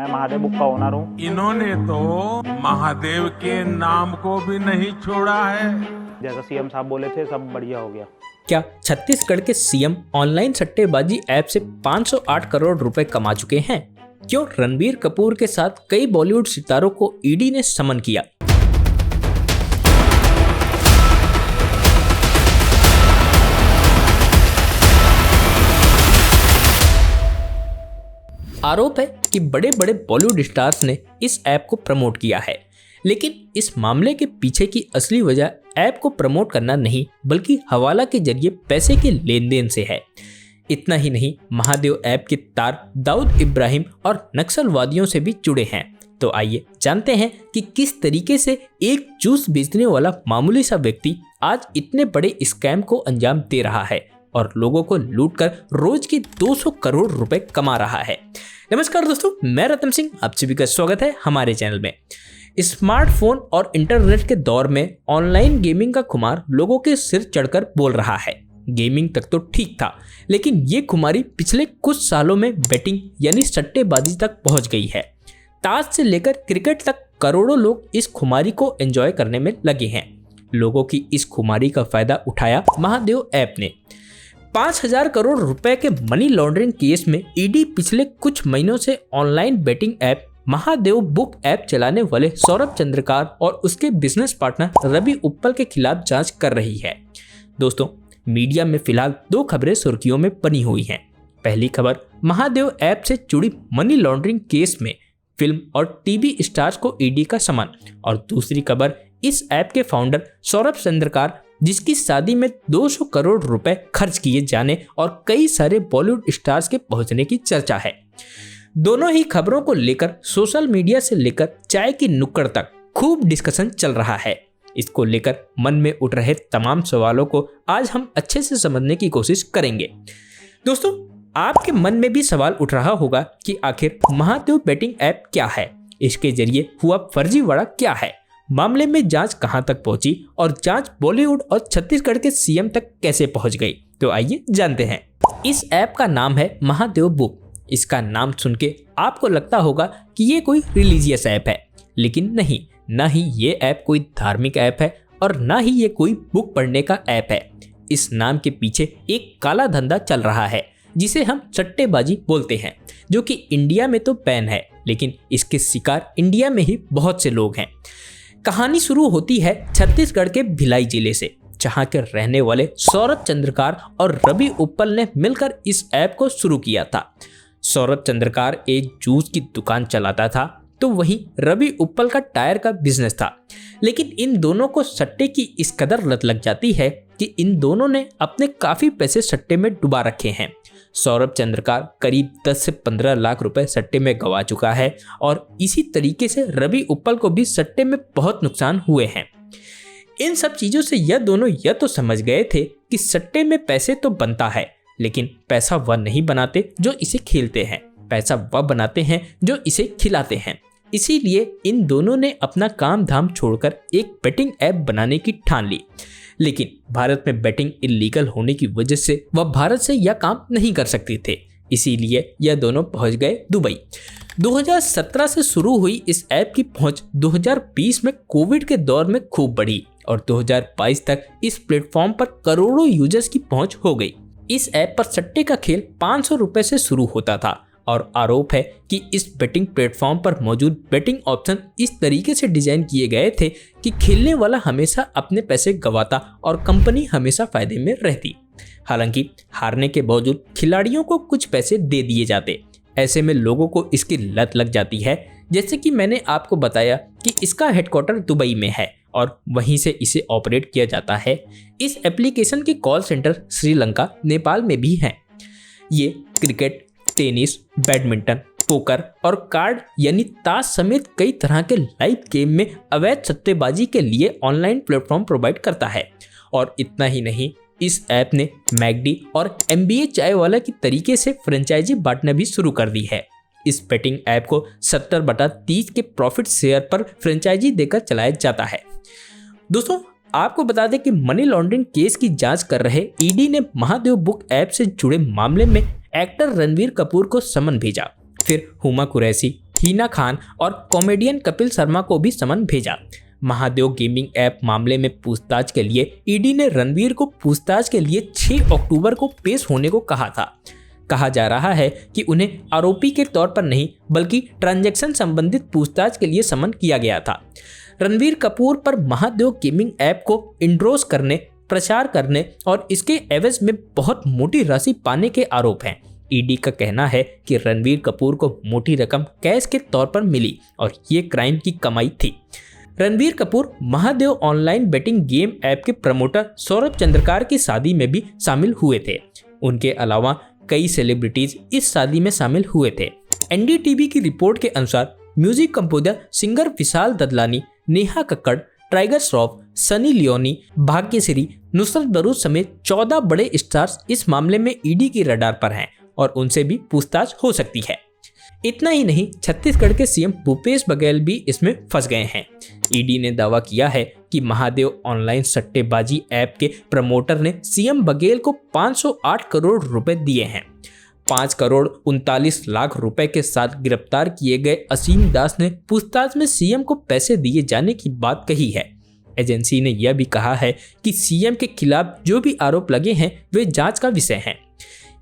मैं महादेव बुक का ओनर हूँ। इन्होंने तो महादेव के नाम को भी नहीं छोड़ा है। जैसा सीएम साहब बोले थे सब बढ़िया हो गया। क्या छत्तीसगढ़ के सीएम ऑनलाइन सट्टेबाजी ऐप से 508 करोड़ रुपए कमा चुके हैं? क्यों रणबीर कपूर के साथ कई बॉलीवुड सितारों को ईडी ने समन किया? आरोप है कि बड़े बड़े बॉलीवुड स्टार्स ने इस ऐप को प्रमोट किया है, लेकिन इस मामले के पीछे की असली वजह ऐप को प्रमोट करना नहीं बल्कि हवाला के जरिए पैसे के लेन देन से है। इतना ही नहीं, महादेव ऐप के तार दाऊद इब्राहिम और नक्सलवादियों से भी जुड़े हैं। तो आइए जानते हैं कि किस तरीके से एक जूस बेचने वाला मामूली सा व्यक्ति आज इतने बड़े स्कैम को अंजाम दे रहा है और लोगों को लूटकर रोज के 200 करोड़ रुपए कमा रहा है। नमस्कार दोस्तों, मैं रतन सिंह, आप सभी का स्वागत है हमारे चैनल में। स्मार्टफोन और इंटरनेट के दौर में ऑनलाइन गेमिंग का खुमार लोगों के सिर चढ़कर बोल रहा है। गेमिंग तक तो ठीक था, लेकिन ये खुमारी पिछले कुछ सालों में बेटिंग यानी सट्टेबाजी तक पहुंच गई है। ताश से लेकर क्रिकेट तक करोड़ों लोग इस खुमारी को एंजॉय करने में लगे हैं। लोगों की इस खुमारी का फायदा उठाया महादेव ऐप ने। 5,000 करोड़ रुपए के मनी लॉन्ड्रिंग केस में ईडी पिछले कुछ महीनों से online betting app Mahadev book app चलाने वाले सौरभ चंद्रकार और उसके बिजनेस पार्टनर रवि उप्पल के खिलाफ जांच कर रही है। दोस्तों, मीडिया में फिलहाल दो खबरें सुर्खियों में बनी हुई हैं। पहली खबर, महादेव ऐप से जुड़ी मनी लॉन्ड्रिंग केस में फिल्म और टीवी स्टार्स को ईडी का समन, और दूसरी खबर इस ऐप के फाउंडर सौरभ चंद्रकार जिसकी शादी में 200 करोड़ रुपए खर्च किए जाने और कई सारे बॉलीवुड स्टार्स के पहुंचने की चर्चा है। दोनों ही खबरों को लेकर सोशल मीडिया से लेकर चाय की नुक्कड़ तक खूब डिस्कशन चल रहा है। इसको लेकर मन में उठ रहे तमाम सवालों को आज हम अच्छे से समझने की कोशिश करेंगे। दोस्तों, आपके मन में भी सवाल उठ रहा होगा कि आखिर महादेव बेटिंग ऐप क्या है, इसके जरिए हुआ फर्जीवाड़ा क्या है, मामले में जांच कहां तक पहुंची और जांच बॉलीवुड और छत्तीसगढ़ के सीएम तक कैसे पहुंच गई। तो आइए जानते हैं। इस ऐप का नाम है महादेव बुक। इसका नाम सुन के आपको लगता होगा कि ये कोई रिलीजियस ऐप है, लेकिन नहीं, ना ही ये ऐप कोई धार्मिक ऐप है और ना ही ये कोई बुक पढ़ने का ऐप है। इस नाम के पीछे एक काला धंधा चल रहा है जिसे हम सट्टेबाजी बोलते हैं, जो कि इंडिया में तो बैन है, लेकिन इसके शिकार इंडिया में ही बहुत से लोग हैं। कहानी शुरू होती है छत्तीसगढ़ के भिलाई जिले से, जहां के रहने वाले सौरभ चंद्रकार और रवि उप्पल ने मिलकर इस ऐप को शुरू किया था। सौरभ चंद्रकार एक जूस की दुकान चलाता था, तो वहीं रवि उप्पल का टायर का बिजनेस था। लेकिन इन दोनों को सट्टे की इस कदर लत लग जाती है कि इन दोनों ने अपने काफी पैसे सट्टे में डुबा रखे हैं। सौरभ चंद्रकार करीब 10 से 15 लाख रुपए सट्टे में गंवा चुका है और इसी तरीके से रवि उप्पल को भी सट्टे में बहुत नुकसान हुए हैं। इन सब चीजों से यह दोनों यह तो समझ गए थे कि सट्टे में पैसे तो बनता है, लेकिन पैसा वह नहीं बनाते जो इसे खेलते हैं, पैसा वह बनाते हैं जो इसे खिलाते हैं। इसीलिए इन दोनों ने अपना काम धाम छोड़कर एक बेटिंग ऐप बनाने की ठान ली। लेकिन भारत में बेटिंग इलीगल होने की वजह से वह भारत से यह काम नहीं कर सकते थे, इसीलिए यह दोनों पहुंच गए दुबई। 2017 से शुरू हुई इस ऐप की पहुंच 2020 में कोविड के दौर में खूब बढ़ी और 2022 तक इस प्लेटफॉर्म पर करोड़ों यूजर्स की पहुंच हो गई। इस ऐप पर सट्टे का खेल 500 रुपए से शुरू होता था और आरोप है कि इस बेटिंग प्लेटफॉर्म पर मौजूद बेटिंग ऑप्शन इस तरीके से डिजाइन किए गए थे कि खेलने वाला हमेशा अपने पैसे गंवाता और कंपनी हमेशा फायदे में रहती। हालांकि हारने के बावजूद खिलाड़ियों को कुछ पैसे दे दिए जाते। ऐसे में लोगों को इसकी लत लग जाती है। जैसे कि मैंने आपको बताया कि इसका हेडक्वार्टर दुबई में है और वहीं से इसे ऑपरेट किया जाता है। इस एप्लीकेशन के कॉल सेंटर श्रीलंका, नेपाल में भी हैं। ये क्रिकेट, टेनिस, बैडमिंटन, पोकर और कार्ड यानी ताश समेत कई तरह के लाइव गेम में अवैध सट्टेबाजी के लिए ऑनलाइन प्लेटफॉर्म प्रोवाइड करता है। और इतना ही नहीं, इस ऐप ने मैकडी और MBA चाय वाला की तरीके से फ्रेंचाइजी बांटना भी शुरू कर दी है। इस बेटिंग ऐप को 70/30 के प्रॉफिट शेयर पर फ्रेंचाइजी देकर चलाया जाता है। दोस्तों, आपको बता दें कि मनी लॉन्ड्रिंग केस की जांच कर रहे ईडी ने महादेव बुक ऐप से जुड़े मामले में एक्टर रणबीर कपूर को समन भेजा। फिर हुमा कुरैशी, हिना खान और कॉमेडियन कपिल शर्मा को भी समन भेजा। महादेव गेमिंग ऐप मामले में पूछताछ के लिए ईडी ने रणवीर को पूछताछ के लिए 6 अक्टूबर को पेश होने को कहा था। कहा जा रहा है कि उन्हें आरोपी के तौर पर नहीं बल्कि ट्रांजैक्शन संबंधित पूछताछ के लिए समन किया गया था। रणवीर कपूर पर महादेव गेमिंग ऐप को इंड्रोस करने, प्रचार करने और इसके एवज में बहुत मोटी राशि पाने के आरोप हैं। ईडी का कहना है कि रणवीर कपूर को मोटी रकम कैश के तौर पर मिली और ये क्राइम की कमाई थी। Ranbir Kapoor Mahadev online betting game app के प्रमोटर सौरभ चंद्रकार की शादी में भी शामिल हुए थे। उनके अलावा कई सेलिब्रिटीज इस शादी में शामिल हुए थे। एनडीटीवी की रिपोर्ट के अनुसार music composer singer Vishal Dadlani, Neha Kakkar, tiger Shroff, Sunny Leone, Bhagyashree, Nusrat Bharuch समेत 14 बड़े स्टार्स इस मामले में ईडी की रडार पर हैं और उनसे भी पूछताछ हो सकती है। इतना ही नहीं, छत्तीसगढ़ के सीएम भूपेश बघेल भी इसमें फंस गए हैं। ईडी ने दावा किया है कि महादेव ऑनलाइन सट्टेबाजी ऐप के प्रमोटर ने सीएम बघेल को 508 करोड़ रुपए दिए हैं। 5 करोड़ 39 लाख रुपए के साथ गिरफ्तार किए गए असीम दास ने पूछताछ में सीएम को पैसे दिए जाने की बात कही है। एजेंसी ने यह भी कहा है कि सीएम के खिलाफ जो भी आरोप लगे हैं वे जांच का विषय हैं।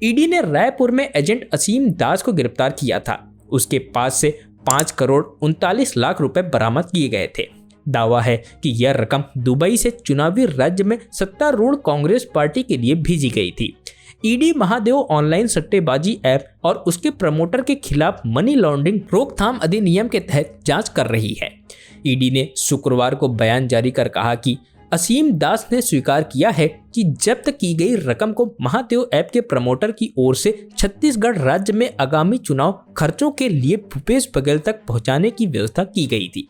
ईडी ने रायपुर में एजेंट असीम दास को गिरफ्तार किया था। उसके पास से 5 करोड़ 39 लाख रुपए बरामद किए गए थे। दावा है कि यह रकम दुबई से चुनावी राज्य में सत्तारूढ़ कांग्रेस पार्टी के लिए भेजी गई थी। ईडी महादेव ऑनलाइन सट्टेबाजी ऐप और उसके प्रमोटर के खिलाफ मनी लॉन्ड्रिंग रोकथाम अधिनियम के तहत जांच कर रही है। ईडी ने शुक्रवार को बयान जारी कर कहा कि असीम दास ने स्वीकार किया है कि जब्त की गई रकम को महादेव ऐप के प्रमोटर की ओर से छत्तीसगढ़ राज्य में आगामी चुनाव खर्चों के लिए भूपेश बघेल तक पहुंचाने की व्यवस्था की गई थी।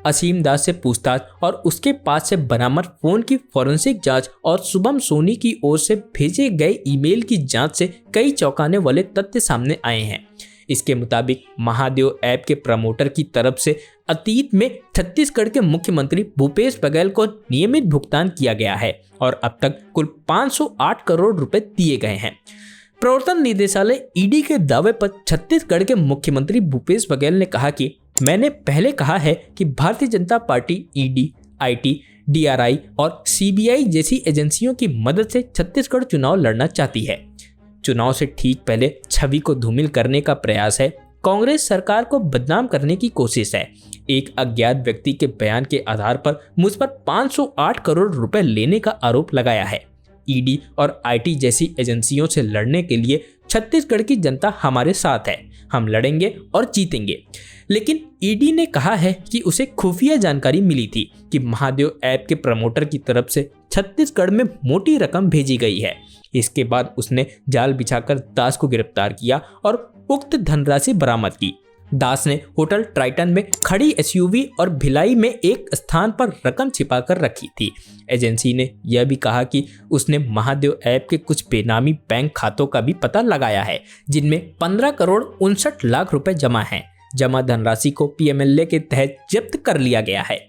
असीम दास से पूछताछ और उसके पास से बरामद फोन की फॉरेंसिक जांच और शुभम सोनी की ओर से भेजे गए ईमेल की जांच से कई चौंकाने वाले तथ्य सामने आए हैं। इसके मुताबिक महादेव ऐप के प्रमोटर की तरफ से अतीत में छत्तीसगढ़ के मुख्यमंत्री भूपेश बघेल को नियमित भुगतान किया गया है और अब तक कुल 508 करोड़ रुपए दिए गए हैं। प्रवर्तन निदेशालय ईडी के दावे पर छत्तीसगढ़ के मुख्यमंत्री भूपेश बघेल ने कहा कि मैंने पहले कहा है कि Bharatiya Janata party ED, IT, DRI और सीबीआई जैसी एजेंसियों की मदद से छत्तीसगढ़ चुनाव लड़ना चाहती है। चुनाव से ठीक पहले छवि को धूमिल करने का प्रयास है। कांग्रेस सरकार को बदनाम करने की कोशिश है। एक अज्ञात व्यक्ति के बयान के आधार पर मुझ पर 508 करोड़ रुपए लेने का आरोप लगाया है। ईडी और आईटी जैसी एजेंसियों से लड़ने के लिए छत्तीसगढ़ की जनता हमारे साथ है। हम लड़ेंगे और जीतेंगे। लेकिन ईडी ने कहा है कि उसे खुफिया जानकारी मिली थी कि महादेव ऐप के प्रमोटर की तरफ से छत्तीसगढ़ में मोटी रकम भेजी गई है। इसके बाद उसने जाल बिछाकर दास को गिरफ्तार किया और उक्त धनराशि बरामद की। दास ने होटल ट्राइटन में खड़ी एसयूवी और भिलाई में एक स्थान पर रकम छिपाकर रखी थी। एजेंसी ने यह भी कहा कि उसने महादेव ऐप के कुछ बेनामी बैंक खातों का भी पता लगाया है, जिनमें 15 करोड़ 59 लाख रुपए जमा हैं। जमा धनराशि को पीएमएलए के तहत जब्त कर लिया गया है।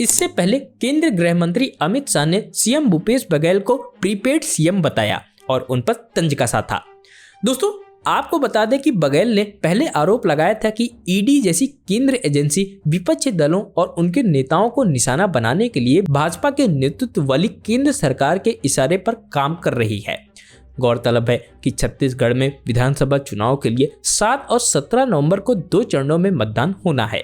इससे पहले केंद्रीय गृह मंत्री अमित शाह ने सीएम भूपेश बघेल को प्रीपेड सीएम बताया और उन पर तंज कसा था। दोस्तों, आपको बता दें कि बघेल ने पहले आरोप लगाया था कि ईडी जैसी केंद्र एजेंसी विपक्षी दलों और उनके नेताओं को निशाना बनाने के लिए भाजपा के नेतृत्व वाली केंद्र सरकार के इशारे पर काम कर रही है। गौरतलब है कि छत्तीसगढ़ में विधानसभा चुनाव के लिए 7 और 17 नवंबर को 2 चरणों में मतदान होना है।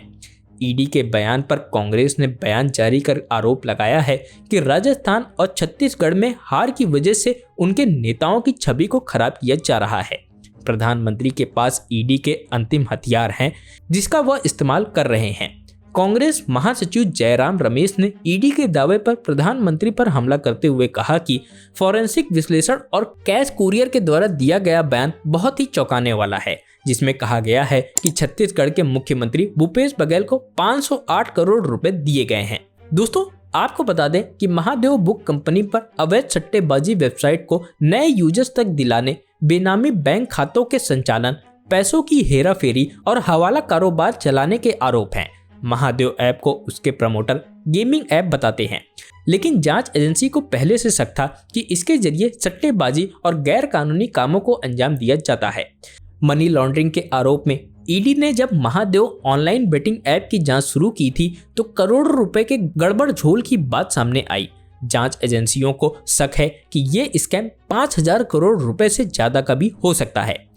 ईडी के बयान पर कांग्रेस ने बयान जारी कर आरोप लगाया है कि राजस्थान और छत्तीसगढ़ में हार की वजह से उनके नेताओं की छवि को खराब किया जा रहा है। प्रधानमंत्री के पास ईडी के अंतिम हथियार हैं, जिसका वह इस्तेमाल कर रहे हैं। कांग्रेस महासचिव जयराम रमेश ने ईडी के दावे पर प्रधानमंत्री पर हमला करते हुए कहा कि फॉरेंसिक विश्लेषण और कैश कुरियर के द्वारा दिया गया बयान बहुत ही चौंकाने वाला है, जिसमें कहा गया है कि छत्तीसगढ़ के मुख्यमंत्री भूपेश बघेल को 508 करोड़ रुपए दिए गए हैं। दोस्तों, आपको बता दें कि महादेव बुक कंपनी पर अवैध सट्टेबाजी वेबसाइट को नए यूजर्स तक दिलाने, बेनामी बैंक खातों के संचालन, पैसों की हेराफेरी और हवाला कारोबार चलाने के आरोप हैं। महादेव ऐप को उसके प्रमोटर गेमिंग ऐप बताते हैं, लेकिन जांच एजेंसी को पहले से शक था कि इसके जरिए सट्टेबाजी और गैर कानूनी कामों को अंजाम दिया जाता है। मनी लॉन्ड्रिंग के आरोप में ईडी ने जब महादेव ऑनलाइन बेटिंग ऐप की जांच शुरू की थी तो करोड़ों रुपए के गड़बड़ झोल की बात सामने आई। जांच एजेंसियों को शक है कि ये स्कैम 5,000 करोड़ रुपए से ज्यादा का भी हो सकता है।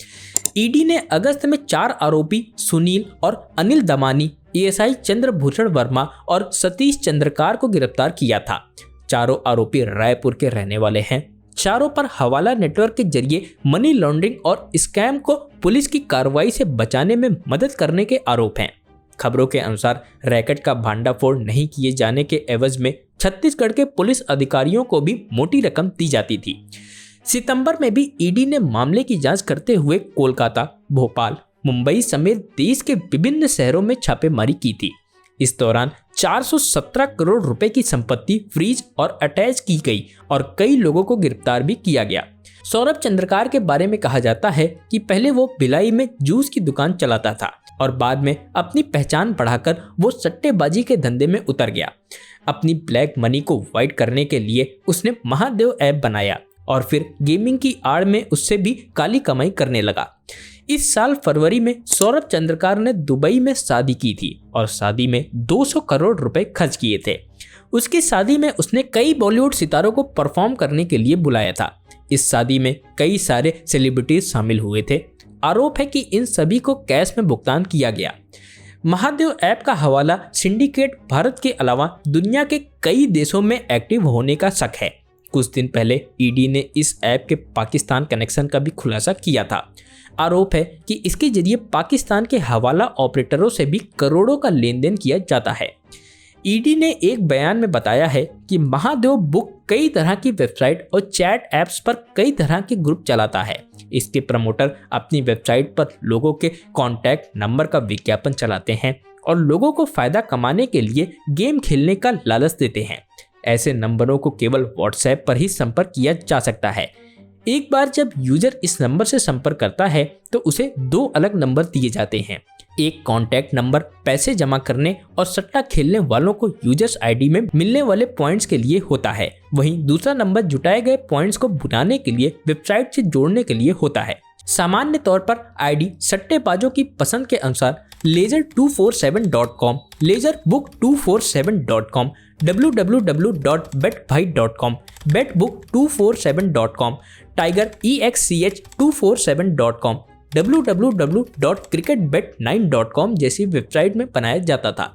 ईडी ने अगस्त में 4 आरोपी सुनील और अनिल दमानी, एएसआई चंद्रभूषण वर्मा और सतीश चंद्रकार को गिरफ्तार किया था। चारों आरोपी रायपुर के रहने वाले हैं। चारों पर हवाला नेटवर्क के जरिए मनी लॉन्ड्रिंग और स्कैम को पुलिस की कार्रवाई से बचाने में मदद करने के आरोप हैं। खबरों के अनुसार रैकेट का भांडाफोड़ नहीं किए जाने के एवज में छत्तीसगढ़ के पुलिस अधिकारियों को भी मोटी रकम दी जाती थी। सितंबर में भी ईडी ने मामले की जांच करते हुए कोलकाता, भोपाल, मुंबई समेत देश के विभिन्न शहरों में छापेमारी की थी। इस दौरान 417 करोड़ रुपए की संपत्ति फ्रीज और अटैच की गई और कई लोगों को गिरफ्तार भी किया गया। सौरभ चंद्रकार के बारे में कहा जाता है कि पहले वो भिलाई में जूस की दुकान चलाता था और बाद में अपनी पहचान बढ़ाकर वो सट्टेबाजी के धंधे में उतर गया। अपनी ब्लैक मनी को वाइट करने के लिए उसने महादेव ऐप बनाया और फिर गेमिंग की आड़ में उससे भी काली कमाई करने लगा। इस साल फरवरी में सौरभ चंद्रकार ने दुबई में शादी की थी और शादी में 200 करोड़ रुपए खर्च किए थे। उसकी शादी में उसने कई बॉलीवुड सितारों को परफॉर्म करने के लिए बुलाया था। इस शादी में कई सारे सेलिब्रिटीज शामिल हुए थे। आरोप है कि इन सभी को कैश में भुगतान किया गया। महादेव ऐप का हवाला सिंडिकेट भारत के अलावा दुनिया के कई देशों में एक्टिव होने का शक है। कुछ दिन पहले ईडी ने इस ऐप के पाकिस्तान कनेक्शन का भी खुलासा किया था। आरोप है कि इसके जरिए पाकिस्तान के हवाला ऑपरेटरों से भी करोड़ों का लेन देन किया जाता है। ईडी ने एक बयान में बताया है कि महादेव बुक कई तरह की वेबसाइट और चैट ऐप्स पर कई तरह के ग्रुप चलाता है। इसके प्रमोटर अपनी वेबसाइट पर लोगों के कॉन्टैक्ट नंबर का विज्ञापन चलाते हैं और लोगों को फायदा कमाने के लिए गेम खेलने का लालच देते हैं। ऐसे नंबरों को केवल व्हाट्सएप पर ही संपर्क किया जा सकता है। एक बार जब यूजर इस नंबर से संपर्क करता है तो उसे 2 अलग नंबर दिए जाते हैं। एक कॉन्टैक्ट नंबर पैसे जमा करने और सट्टा खेलने वालों को यूजर्स आईडी में मिलने वाले पॉइंट्स के लिए होता है। वहीं दूसरा नंबर जुटाए गए पॉइंट्स को भुनाने के लिए वेबसाइट से जोड़ने के लिए होता है। सामान्य तौर पर आईडी सट्टेबाजों की पसंद के अनुसार laser247.com, laserbook247.com, www.betbhai.com, betbook247.com, tigerexch247.com, www.cricketbet9.com जैसी वेबसाइट में बनाया जाता था।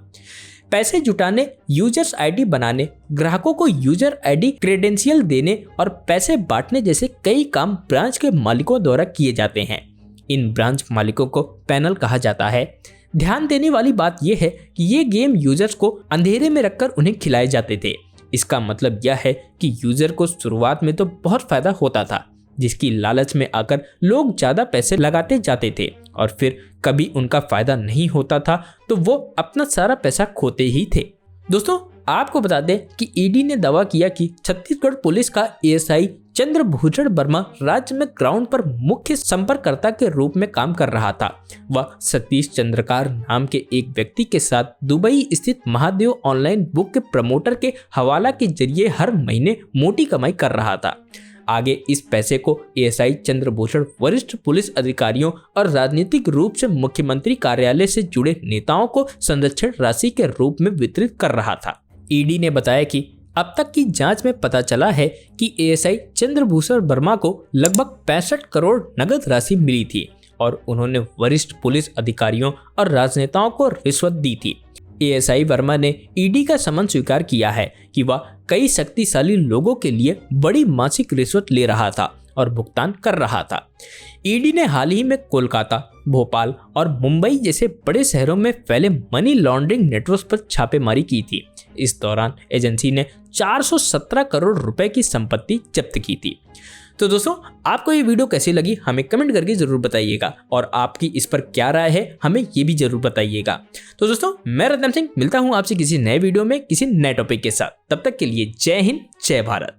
पैसे जुटाने, यूजर्स आईडी बनाने, ग्राहकों को यूजर आईडी क्रेडेंशियल देने और पैसे बांटने जैसे कई काम ब्रांच के मालिकों द्वारा किए जाते हैं। इन ब्रांच मालिकों को पैनल कहा जाता है। ध्यान देने वाली बात यह है कि ये गेम यूजर्स को अंधेरे में रखकर उन्हें खिलाए जाते थे। इसका मतलब यह है कि यूजर को शुरुआत में तो बहुत फायदा होता था, जिसकी लालच में आकर लोग ज्यादा पैसे लगाते जाते थे और फिर कभी उनका फायदा नहीं होता था तो वो अपना सारा पैसा खोते ही थे। दोस्तों, आपको बता दें कि ईडी ने दावा किया कि छत्तीसगढ़ पुलिस का एएसआई चंद्रभूषण वर्मा राज्य में ग्राउंड पर मुख्य संपर्ककर्ता के रूप में काम कर रहा था। वह सतीश चंद्रकार नाम के एक व्यक्ति के साथ दुबई स्थित महादेव ऑनलाइन बुक के प्रमोटर के हवाला के जरिए हर महीने मोटी कमाई कर रहा था। आगे इस पैसे को एएसआई चंद्रभूषण वरिष्ठ पुलिस अधिकारियों और राजनीतिक रूप से मुख्यमंत्री कार्यालय से जुड़े नेताओं को संरक्षण राशि के रूप में वितरित कर रहा था। ईडी ने बताया कि अब तक की जांच में पता चला है कि एएसआई चंद्रभूषण वर्मा को लगभग 65 करोड़ नगद राशि मिली थी और उन्होंने वरिष्ठ पुलिस अधिकारियों और राजनेताओं को रिश्वत दी थी। एएसआई वर्मा ने ईडी का समन स्वीकार किया है कि वह कई शक्तिशाली लोगों के लिए बड़ी मासिक रिश्वत ले रहा था और भुगतान कर रहा था। ईडी ने हाल ही में कोलकाता, भोपाल और मुंबई जैसे बड़े शहरों में फैले मनी लॉन्ड्रिंग नेटवर्क पर छापेमारी की थी। इस दौरान एजेंसी ने 417 करोड़ रुपए की संपत्ति जब्त की थी। तो दोस्तों, आपको ये वीडियो कैसी लगी हमें कमेंट करके जरूर बताइएगा और आपकी इस पर क्या राय है हमें ये भी जरूर बताइएगा। तो दोस्तों, मैं रतन सिंह मिलता हूँ आपसे किसी नए वीडियो में किसी नए टॉपिक के साथ। तब तक के लिए जय हिंद, जय भारत।